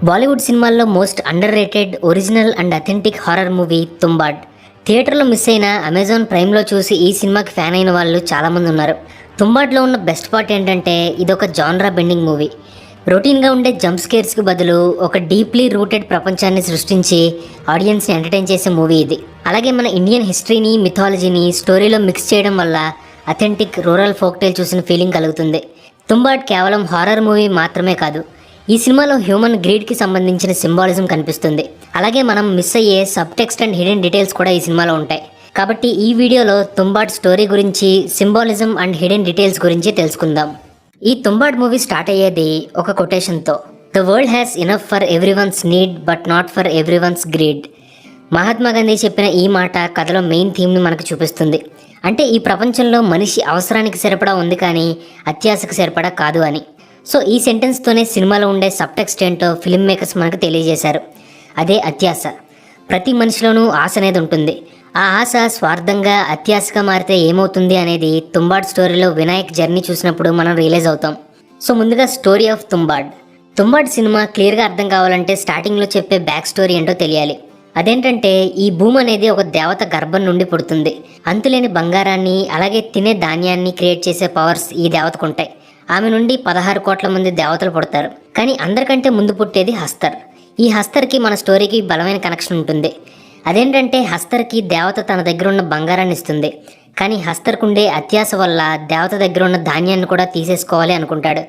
బాలీవుడ్ సినిమాల్లో most under rated original and authentic horror movie Tumbbad. థియేటర్లో miss అయిన అమెజాన్ ప్రైమ్లో చూసి ఈ సినిమాకి ఫ్యాన్ అయిన వాళ్ళు చాలామంది ఉన్నారు. తుంబాడ్లో ఉన్న బెస్ట్ పార్ట్ ఏంటంటే ఇదొక జాన్రా బెండింగ్ మూవీ. రొటీన్గా ఉండే జంప్ స్కేర్స్కి బదులు ఒక డీప్లీ రూటెడ్ ప్రపంచాన్ని సృష్టించి ఆడియన్స్ని ఎంటర్టైన్ చేసే మూవీ ఇది. అలాగే మన ఇండియన్ హిస్టరీని, మిథాలజీని స్టోరీలో మిక్స్ చేయడం వల్ల అథెంటిక్ రూరల్ ఫోక్ టేల్ చూసిన ఫీలింగ్ కలుగుతుంది. తుంబాడ్ కేవలం హారర్ మూవీ మాత్రమే కాదు, ఈ సినిమాలో హ్యూమన్ గ్రీడ్కి సంబంధించిన సింబాలిజం కనిపిస్తుంది. అలాగే మనం మిస్ అయ్యే subtext and hidden details కూడా ఈ సినిమాలో ఉంటాయి. కాబట్టి ఈ వీడియోలో తుంబాడ్ స్టోరీ గురించి, సింబాలిజం అండ్ హిడెన్ డీటెయిల్స్ గురించి తెలుసుకుందాం. ఈ తుంబాడ్ మూవీ స్టార్ట్ అయ్యేది ఒక కొటేషన్తో: the world has enough for everyone's need but not for everyone's greed. Mahatma Gandhi చెప్పిన ఈ మాట కథలో మెయిన్ థీమ్ని మనకు చూపిస్తుంది. అంటే ఈ ప్రపంచంలో మనిషి అవసరానికి సరిపడా ఉంది కానీ అత్యాశకు సరిపడా కాదు అని. సో ఈ సెంటెన్స్తోనే సినిమాలో ఉండే సబ్ టెక్స్ట్ ఏంటో ఫిల్మ్ మేకర్స్ మనకు తెలియజేశారు. అదే అత్యాశ. ప్రతి మనిషిలోనూ ఆశ అనేది ఉంటుంది. ఆ ఆశ స్వార్థంగా అత్యాశగా మారితే ఏమవుతుంది అనేది తుంబాడ్ స్టోరీలో వినాయక్ జర్నీ చూసినప్పుడు మనం రియలైజ్ అవుతాం. సో ముందుగా story of Tumbbad. Tumbbad cinema క్లియర్గా అర్థం కావాలంటే స్టార్టింగ్లో చెప్పే బ్యాక్ స్టోరీ ఏంటో తెలియాలి. అదేంటంటే ఈ భూమి అనేది ఒక దేవత గర్భం నుండి పుడుతుంది. అంతులేని బంగారాన్ని, అలాగే తినే ధాన్యాన్ని క్రియేట్ చేసే పవర్స్ ఈ దేవతకు ఉంటాయి. ఆమె నుండి 16 కోట్ల మంది దేవతలు పుడతారు. కానీ అందరికంటే ముందు పుట్టేది హస్తర్. ఈ హస్తర్కి మన స్టోరీకి బలమైన కనెక్షన్ ఉంటుంది. అదేంటంటే హస్తర్కి దేవత తన దగ్గర ఉన్న బంగారాన్ని ఇస్తుంది. కానీ హస్తర్కుండే అత్యాశ వల్ల దేవత దగ్గర ఉన్న ధాన్యాన్ని కూడా తీసేసుకోవాలి అనుకుంటాడు.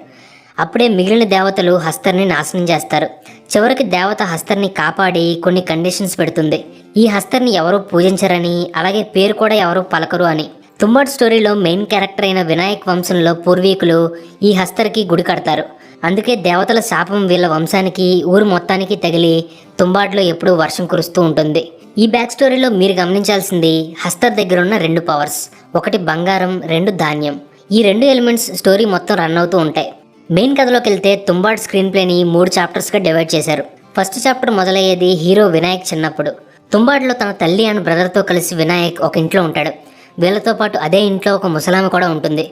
అప్పుడే మిగిలిన దేవతలు హస్తర్ని నాశనం చేస్తారు. చివరికి దేవత హస్తర్ని కాపాడి కొన్ని కండిషన్స్ పెడుతుంది. ఈ హస్తర్ని ఎవరూ పూజించరని, అలాగే పేరు కూడా ఎవరూ పలకరు అని. తుంబాడ్ స్టోరీలో మెయిన్ క్యారెక్టర్ అయిన వినాయక్ వంశంలో పూర్వీకులు ఈ హస్తర్కి గుడి కడతారు. అందుకే దేవతల శాపం వీళ్ళ వంశానికి, ఊరు మొత్తానికి తగిలి తుంబాడ్లో ఎప్పుడూ వర్షం కురుస్తూ ఉంటుంది. ఈ బ్యాక్ స్టోరీలో మీరు గమనించాల్సింది హస్తర్ దగ్గర ఉన్న 2 పవర్స్. ఒకటి బంగారం, 2 ధాన్యం. ఈ 2 ఎలిమెంట్స్ స్టోరీ మొత్తం రన్ అవుతూ ఉంటాయి. మెయిన్ కథలోకి వెళ్తే తుంబాడ్ స్క్రీన్ ప్లేని 3 చాప్టర్స్గా డివైడ్ చేశారు. ఫస్ట్ చాప్టర్ మొదలయ్యేది హీరో వినాయక్ చిన్నప్పుడు. తుంబాడ్లో తన తల్లి అండ్ బ్రదర్తో కలిసి వినాయక్ ఒక ఇంట్లో ఉంటాడు. వీళ్ళతో పాటు అదే ఇంట్లో ఒక ముసలామె కూడా ఉంటుంది.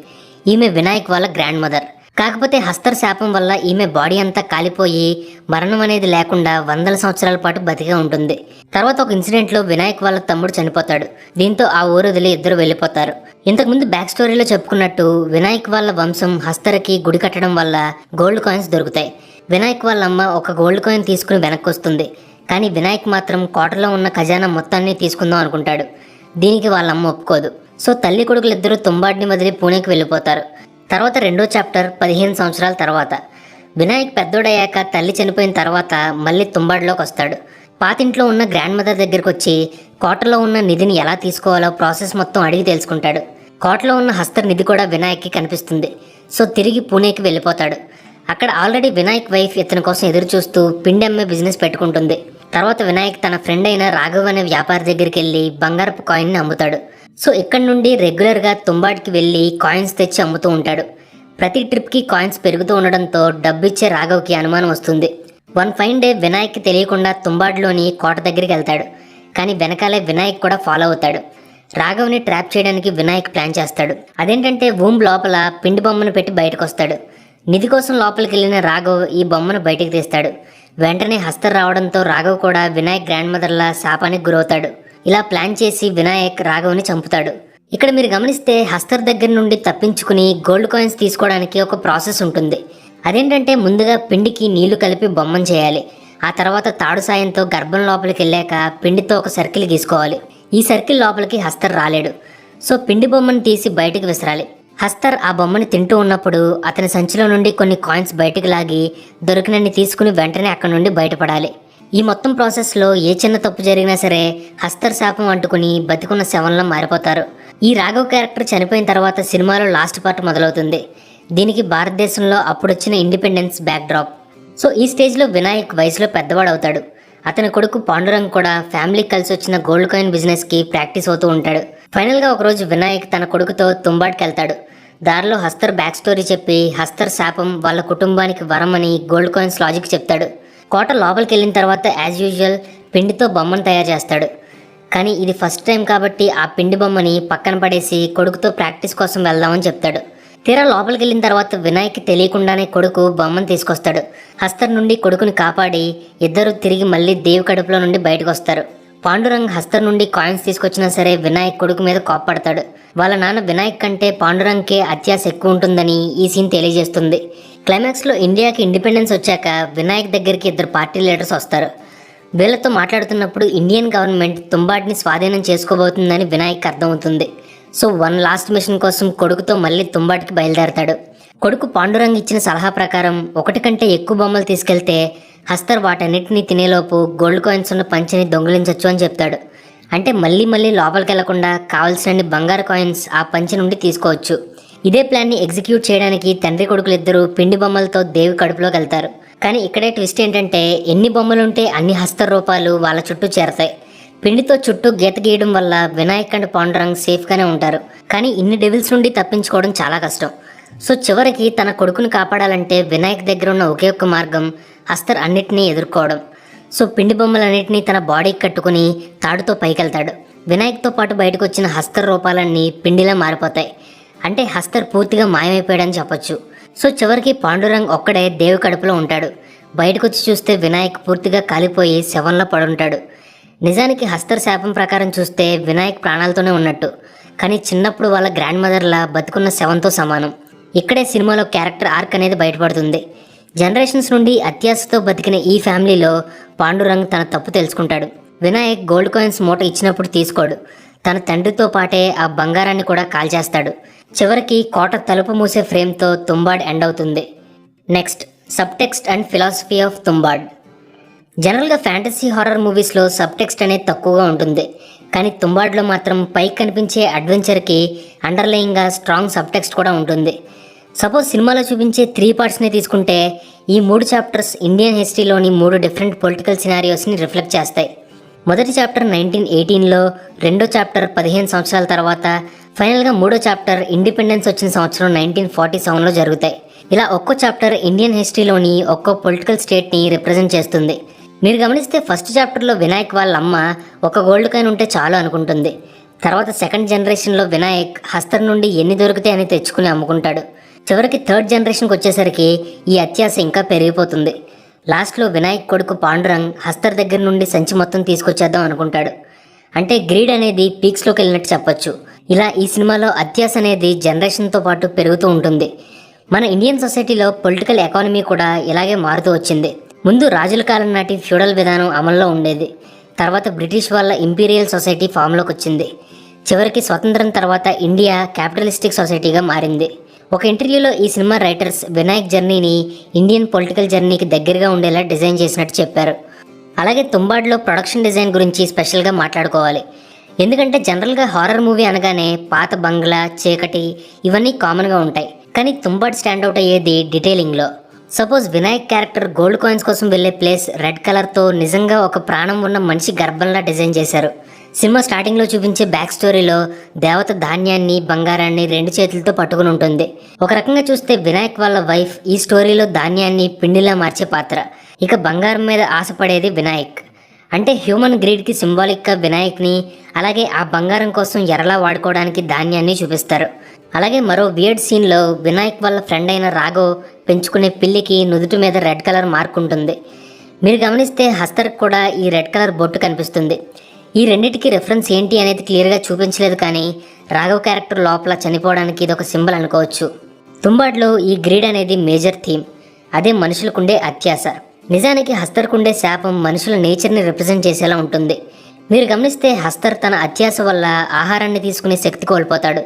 ఈమె వినాయక్ వాళ్ళ గ్రాండ్ మదర్. కాకపోతే హస్తర్ శాపం వల్ల ఈమె బాడీ అంతా కాలిపోయి మరణం అనేది లేకుండా 100 సంవత్సరాల పాటు బతికే ఉంటుంది. తర్వాత ఒక ఇన్సిడెంట్లో వినాయక్ వాళ్ళ తమ్ముడు చనిపోతాడు. దీంతో ఆ ఊరు వదిలి ఇద్దరు వెళ్ళిపోతారు. ఇంతకుముందు బ్యాక్ స్టోరీలో చెప్పుకున్నట్టు వినాయక్ వాళ్ళ వంశం హస్తర్కి గుడి కట్టడం వల్ల గోల్డ్ కాయిన్స్ దొరుకుతాయి. వినాయక్ వాళ్ళ అమ్మ ఒక గోల్డ్ కాయిన్ తీసుకుని వెనక్కి వస్తుంది. కానీ వినాయక్ మాత్రం కోటలో ఉన్న ఖజానా మొత్తాన్ని తీసుకుందాం అనుకుంటాడు. దీనికి వాళ్ళ అమ్మ ఒప్పుకోదు. సో తల్లి కొడుకులు ఇద్దరు తుంబాడ్ని వదిలి పూణేకి వెళ్ళిపోతారు. తర్వాత రెండో చాప్టర్ 15 సంవత్సరాల తర్వాత. వినాయక్ పెద్దోడయ్యాక తల్లి చనిపోయిన తర్వాత మళ్ళీ తుంబాడ్లోకి వస్తాడు. పాతింట్లో ఉన్న గ్రాండ్ మదర్ దగ్గరికి వచ్చి కోటలో ఉన్న నిధిని ఎలా తీసుకోవాలో ప్రాసెస్ మొత్తం అడిగి తెలుసుకుంటాడు. కోటలో ఉన్న హస్తర్ నిధి కూడా వినాయక్కి కనిపిస్తుంది. సో తిరిగి పూణేకి వెళ్ళిపోతాడు. అక్కడ ఆల్రెడీ వినాయక్ వైఫ్ ఇతని కోసం ఎదురు చూస్తూ పిండి అమ్మే బిజినెస్ పెట్టుకుంటుంది. తర్వాత వినాయక్ తన ఫ్రెండ్ అయిన రాఘవ్ అనే వ్యాపారి దగ్గరికి వెళ్ళి బంగారపు కాయిన్ని అమ్ముతాడు. సో ఇక్కడ నుండి రెగ్యులర్గా తుంబాడ్కి వెళ్ళి కాయిన్స్ తెచ్చి అమ్ముతూ ఉంటాడు. ప్రతి ట్రిప్కి కాయిన్స్ పెరుగుతూ ఉండడంతో డబ్బిచ్చే రాఘవ్కి అనుమానం వస్తుంది. వన్ ఫైన్ డే వినాయక్కి తెలియకుండా తుంబాడ్లోని కోట దగ్గరికి వెళ్తాడు. కానీ వెనకాలే వినాయక్ కూడా ఫాలో అవుతాడు. రాఘవ్ని ట్రాప్ చేయడానికి వినాయక్ ప్లాన్ చేస్తాడు. అదేంటంటే వూమ్ లోపల పిండి బొమ్మను పెట్టి బయటకు వస్తాడు. నిధి కోసం లోపలికి వెళ్ళిన రాఘవ్ ఈ బొమ్మను బయటికి తీస్తాడు. వెంటనే హస్తర్ రావడంతో రాఘవ్ కూడా వినాయక్ గ్రాండ్ మదర్లా శాపానికి గురవుతాడు. ఇలా ప్లాన్ చేసి వినాయక్ రాఘవ్ని చంపుతాడు. ఇక్కడ మీరు గమనిస్తే హస్తర్ దగ్గర నుండి తప్పించుకుని గోల్డ్ కాయిన్స్ తీసుకోవడానికి ఒక ప్రాసెస్ ఉంటుంది. అదేంటంటే ముందుగా పిండికి నీళ్లు కలిపి బొమ్మను చేయాలి. ఆ తర్వాత తాడు సాయంతో గర్భం లోపలికి వెళ్ళాక పిండితో ఒక సర్కిల్ గీసుకోవాలి. ఈ సర్కిల్ లోపలికి హస్తర్ రాలేడు. సో పిండి బొమ్మను తీసి బయటికి విసరాలి. హస్తర్ ఆ బొమ్మని తింటూ ఉన్నప్పుడు అతని సంచిలో నుండి కొన్ని కాయిన్స్ బయటకు లాగి దొరికినన్ని తీసుకుని వెంటనే అక్కడి నుండి బయటపడాలి. ఈ మొత్తం ప్రాసెస్లో ఏ చిన్న తప్పు జరిగినా సరే హస్తర్ శాపం అంటుకుని బతికున్న శవంలో మారిపోతారు. ఈ రాఘవ్ క్యారెక్టర్ చనిపోయిన తర్వాత సినిమాలో లాస్ట్ పార్ట్ మొదలవుతుంది. దీనికి భారతదేశంలో అప్పుడొచ్చిన ఇండిపెండెన్స్ బ్యాక్ డ్రాప్. సో ఈ స్టేజ్లో వినాయక్ వయసులో పెద్దవాడు అవుతాడు. అతని కొడుకు పాండురంగ్ కూడా ఫ్యామిలీకి కలిసి వచ్చిన గోల్డ్ కాయిన్ బిజినెస్కి ప్రాక్టీస్ అవుతూ ఉంటాడు. ఫైనల్గా ఒకరోజు వినాయక్ తన కొడుకుతో తుంబాడ్కి వెళ్తాడు. దారిలో హస్తర్ బ్యాక్ స్టోరీ చెప్పి హస్తర్ శాపం వాళ్ళ కుటుంబానికి వరం అని గోల్డ్ కాయిన్స్ లాజిక్ చెప్తాడు. కోట లోపలికి వెళ్ళిన తర్వాత యాజ్ యూజువల్ పిండితో బొమ్మను తయారు చేస్తాడు. కానీ ఇది ఫస్ట్ టైం కాబట్టి ఆ పిండి బొమ్మని పక్కన పడేసి కొడుకుతో ప్రాక్టీస్ కోసం వెళ్దామని చెప్తాడు. తీరా లోపలికి వెళ్ళిన తర్వాత వినాయక్ తెలియకుండానే కొడుకు బొమ్మను తీసుకొస్తాడు. హస్తర్ నుండి కొడుకుని కాపాడి ఇద్దరు తిరిగి మళ్ళీ దేవి కడుపులో నుండి బయటకు వస్తారు. పాండురంగ్ హస్తర్ నుండి కాయిన్స్ తీసుకొచ్చినా సరే వినాయక్ కొడుకు మీద కోప్పడతాడు. వాళ్ళ నాన్న వినాయక్ కంటే పాండురంగ్కే అత్యాశ ఎక్కువ ఉంటుందని ఈ సీన్ తెలియజేస్తుంది. క్లైమాక్స్లో ఇండియాకి ఇండిపెండెన్స్ వచ్చాక వినాయక్ దగ్గరికి ఇద్దరు పార్టీ లీడర్స్ వస్తారు. వీళ్ళతో మాట్లాడుతున్నప్పుడు ఇండియన్ గవర్నమెంట్ తుంబాడ్ని స్వాధీనం చేసుకోబోతుందని వినాయక్ అర్థమవుతుంది. సో వన్ లాస్ట్ మిషన్ కోసం కొడుకుతో మళ్ళీ తుంబాడ్కి బయలుదేరతాడు. కొడుకు పాండురంగ్ ఇచ్చిన సలహా ప్రకారం ఒకటి కంటే ఎక్కువ బొమ్మలు తీసుకెళ్తే హస్తర్ వాటన్నిటిని తినేలోపు గోల్డ్ కాయిన్స్ ఉన్న పంచిని దొంగిలించవచ్చు అని చెప్తాడు. అంటే మళ్ళీ లోపలికి వెళ్లకుండా కావాల్సిన బంగారు కాయిన్స్ ఆ పంచి నుండి తీసుకోవచ్చు. ఇదే ప్లాన్ని ఎగ్జిక్యూట్ చేయడానికి తండ్రి కొడుకులు ఇద్దరు పిండి బొమ్మలతో దేవి కడుపులోకి వెళ్తారు. కానీ ఇక్కడే ట్విస్ట్ ఏంటంటే ఎన్ని బొమ్మలుంటే అన్ని హస్తర్ రూపాలు వాళ్ళ చుట్టూ చేరతాయి. పిండితో చుట్టూ గీత గీయడం వల్ల వినాయక్ అండ్ పాండురంగ్ సేఫ్గానే ఉంటారు. కానీ ఇన్ని డెవిల్స్ నుండి తప్పించుకోవడం చాలా కష్టం. సో చివరికి తన కొడుకుని కాపాడాలంటే వినాయక్ దగ్గర ఉన్న ఒకే ఒక్క మార్గం హస్తర్ అన్నిటినీ ఎదుర్కోవడం. సో పిండి బొమ్మలన్నింటినీ తన బాడీకి కట్టుకుని తాడుతో పైకెళ్తాడు. వినాయక్తో పాటు బయటకు వచ్చిన హస్తర్ రూపాలన్నీ పిండిలా మారిపోతాయి. అంటే హస్తర్ పూర్తిగా మాయమైపోయాడని చెప్పొచ్చు. సో చివరికి పాండురంగ్ ఒక్కడే దేవి కడుపులో ఉంటాడు. బయటకు వచ్చి చూస్తే వినాయక్ పూర్తిగా కాలిపోయి శవంలో పడుంటాడు. నిజానికి హస్తర్ శాపం ప్రకారం చూస్తే వినాయక్ ప్రాణాలతోనే ఉన్నట్టు, కానీ చిన్నప్పుడు వాళ్ళ గ్రాండ్ మదర్లా బతుకున్న శవంతో సమానం. ఇక్కడే సినిమాలో క్యారెక్టర్ ఆర్క్ అనేది బయటపడుతుంది. జనరేషన్స్ నుండి అత్యాశతో బతికిన ఈ ఫ్యామిలీలో పాండురంగ్ తన తప్పు తెలుసుకుంటాడు. వినాయక్ గోల్డ్ కాయిన్స్ మూట ఇచ్చినప్పుడు తీసుకోడు. తన తండ్రితో పాటే ఆ బంగారాన్ని కూడా కాల్చేస్తాడు. చివరికి కోట తలుపు మూసే ఫ్రేమ్తో తుంబాడ్ ఎండ్ అవుతుంది. Next, sub text and philosophy of Tumbbad. జనరల్గా ఫ్యాంటసీ హారర్ మూవీస్లో సబ్ టెక్స్ట్ అనేది తక్కువగా ఉంటుంది. కానీ తుంబాడ్లో మాత్రం పైకి కనిపించే అడ్వెంచర్కి అండర్లయింగ్గా స్ట్రాంగ్ సబ్ టెక్స్ట్ కూడా ఉంటుంది. సపోజ్ సినిమాలో చూపించే 3 పార్ట్స్ని తీసుకుంటే ఈ 3 చాప్టర్స్ ఇండియన్ హిస్టరీలోని 3 డిఫరెంట్ పొలిటికల్ సినారియోస్ని రిఫ్లెక్ట్ చేస్తాయి. మొదటి చాప్టర్ 1918లో, రెండో చాప్టర్ 15 సంవత్సరాల తర్వాత, ఫైనల్గా మూడో చాప్టర్ ఇండిపెండెన్స్ వచ్చిన సంవత్సరం 1947లో జరుగుతాయి. ఇలా ఒక్కో చాప్టర్ ఇండియన్ హిస్టరీలోని ఒక్కో పొలిటికల్ స్టేట్ని రిప్రజెంట్ చేస్తుంది. మీరు గమనిస్తే ఫస్ట్ చాప్టర్లో వినాయక్ వాళ్ళ అమ్మ ఒక గోల్డ్ కాయిన్ ఉంటే చాలు అనుకుంటుంది. తర్వాత సెకండ్ జనరేషన్లో వినాయక్ హస్తర్ నుండి ఎన్ని దొరికితే అని తెచ్చుకుని అమ్ముకుంటాడు. చివరికి థర్డ్ జనరేషన్కి వచ్చేసరికి ఈ అత్యాశ ఇంకా పెరిగిపోతుంది. లాస్ట్లో వినాయక్ కొడుకు పాండురంగ్ హస్తర్ దగ్గర నుండి సంచి మొత్తం తీసుకొచ్చేద్దాం అనుకుంటాడు. అంటే గ్రీడ్ అనేది పీక్స్లోకి వెళ్ళినట్టు చెప్పొచ్చు. ఇలా ఈ సినిమాలో అత్యాశ అనేది జనరేషన్తో పాటు పెరుగుతూ ఉంటుంది. మన ఇండియన్ సొసైటీలో పొలిటికల్ ఎకానమీ కూడా ఇలాగే మారుతూ వచ్చింది. ముందు రాజుల కాలం నాటి ఫ్యూడల్ విధానం అమల్లో ఉండేది. తర్వాత బ్రిటిష్ వాళ్ళ ఇంపీరియల్ సొసైటీ ఫామ్లోకి వచ్చింది. చివరికి స్వతంత్రం తర్వాత ఇండియా క్యాపిటలిస్టిక్ సొసైటీగా మారింది. ఒక ఇంటర్వ్యూలో ఈ సినిమా రైటర్స్ వినాయక్ జర్నీని ఇండియన్ పొలిటికల్ జర్నీకి దగ్గరగా ఉండేలా డిజైన్ చేసినట్టు చెప్పారు. అలాగే తుంబాడ్లో ప్రొడక్షన్ డిజైన్ గురించి స్పెషల్గా మాట్లాడుకోవాలి. ఎందుకంటే జనరల్గా హారర్ మూవీ అనగానే పాత బంగ్లా, చీకటి ఇవన్నీ కామన్గా ఉంటాయి. కానీ తుంబాడ్ స్టాండ్అవుట్ అయ్యేది డీటెయిలింగ్లో. Suppose Vinayak character gold coins కోసం వెళ్ళే ప్లేస్ రెడ్ కలర్తో నిజంగా ఒక ప్రాణం ఉన్న మనిషి గర్భంలా డిజైన్ చేశారు. సినిమా స్టార్టింగ్లో చూపించే బ్యాక్ స్టోరీలో దేవత ధాన్యాన్ని, బంగారాన్ని 2 చేతులతో పట్టుకుని ఉంటుంది. ఒక రకంగా చూస్తే వినాయక్ వాళ్ళ వైఫ్ ఈ స్టోరీలో ధాన్యాన్ని పిండిలా మార్చే పాత్ర. ఇక బంగారం మీద ఆశపడేది వినాయక్. అంటే హ్యూమన్ గ్రీడ్కి సింబాలిక్గా వినాయక్ని, అలాగే ఆ బంగారం కోసం ఎరలా వాడుకోవడానికి ధాన్యాన్ని చూపిస్తారు. అలాగే మరో వియర్డ్ సీన్లో వినాయక్ వాళ్ళ ఫ్రెండ్ అయిన రాఘవ్ పెంచుకునే పిల్లికి నుదుటి మీద రెడ్ కలర్ మార్క్ ఉంటుంది. మీరు గమనిస్తే హస్తర్కి కూడా ఈ రెడ్ కలర్ బొట్టు కనిపిస్తుంది. ఈ రెండింటికి రెఫరెన్స్ ఏంటి అనేది క్లియర్గా చూపించలేదు, కానీ రాఘవ్ క్యారెక్టర్ లోపల చనిపోవడానికి ఇది ఒక సింబల్ అనుకోవచ్చు. తుంబాడ్లో ఈ గ్రీడ్ అనేది మేజర్ థీమ్. అదే మనుషులకుండే అత్యాశ. నిజానికి హస్తర్కుండే శాపం మనుషుల నేచర్ని రిప్రజెంట్ చేసేలా ఉంటుంది. మీరు గమనిస్తే హస్తర్ తన అత్యాశ వల్ల ఆహారాన్ని తీసుకునే శక్తి కోల్పోతాడు.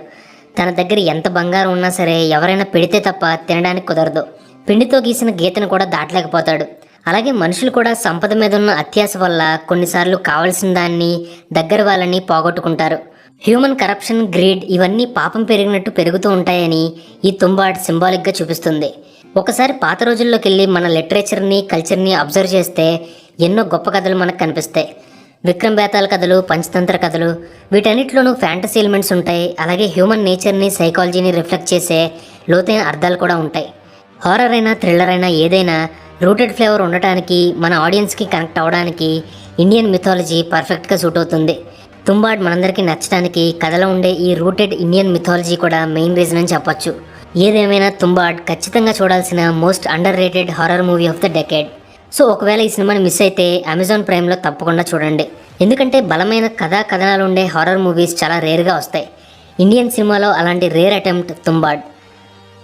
తన దగ్గర ఎంత బంగారం ఉన్నా సరే ఎవరైనా పెడితే తప్ప తినడానికి కుదరదు. పిండితో గీసిన గీతను కూడా దాటలేకపోతాడు. అలాగే మనుషులు కూడా సంపద మీద ఉన్న అత్యాశ వల్ల కొన్నిసార్లు కావలసిన దాన్ని, దగ్గర వాళ్ళని పోగొట్టుకుంటారు. హ్యూమన్ కరప్షన్, గ్రీడ్ ఇవన్నీ పాపం పెరిగినట్టు పెరుగుతూ ఉంటాయని ఈ తుంబాడ్ సింబాలిక్గా చూపిస్తుంది. ఒకసారి పాత రోజుల్లోకి వెళ్ళి మన లిటరేచర్ని, కల్చర్ని అబ్జర్వ్ చేస్తే ఎన్నో గొప్ప కథలు మనకు కనిపిస్తాయి. విక్రమ్ బేతాల్ కథలు, పంచతంత్ర కథలు, వీటన్నిటిలోనూ ఫ్యాంటసీ ఎలిమెంట్స్ ఉంటాయి. అలాగే హ్యూమన్ నేచర్ని, సైకాలజీని రిఫ్లెక్ట్ చేసే లోతైన అర్థాలు కూడా ఉంటాయి. హారర్ అయినా, థ్రిల్లర్ అయినా ఏదైనా రూటెడ్ ఫ్లేవర్ ఉండటానికి, మన ఆడియన్స్కి కనెక్ట్ అవ్వడానికి ఇండియన్ మిథాలజీ పర్ఫెక్ట్గా సూట్ అవుతుంది. తుంబాడ్ మనందరికీ నచ్చడానికి కథలో ఉండే ఈ రూటెడ్ ఇండియన్ మిథాలజీ కూడా మెయిన్ రీజన్ అని చెప్పొచ్చు. ఏదేమైనా తుంబాడ్ ఖచ్చితంగా చూడాల్సిన most under rated horror movie of the decade. So ఒకవేళ ఈ సినిమాని మిస్ అయితే అమెజాన్ ప్రైమ్లో తప్పకుండా చూడండి. ఎందుకంటే బలమైన కథనాలు ఉండే హారర్ మూవీస్ చాలా రేర్గా వస్తాయి. ఇండియన్ సినిమాలో అలాంటి rare attempt Tumbbad.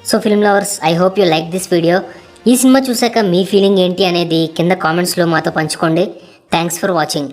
So film lovers, I hope you like this video. ఈ సినిమా చూశాక మీ ఫీలింగ్ ఏంటి అనేది కింద కామెంట్స్లో మాతో పంచుకోండి. Thanks for watching.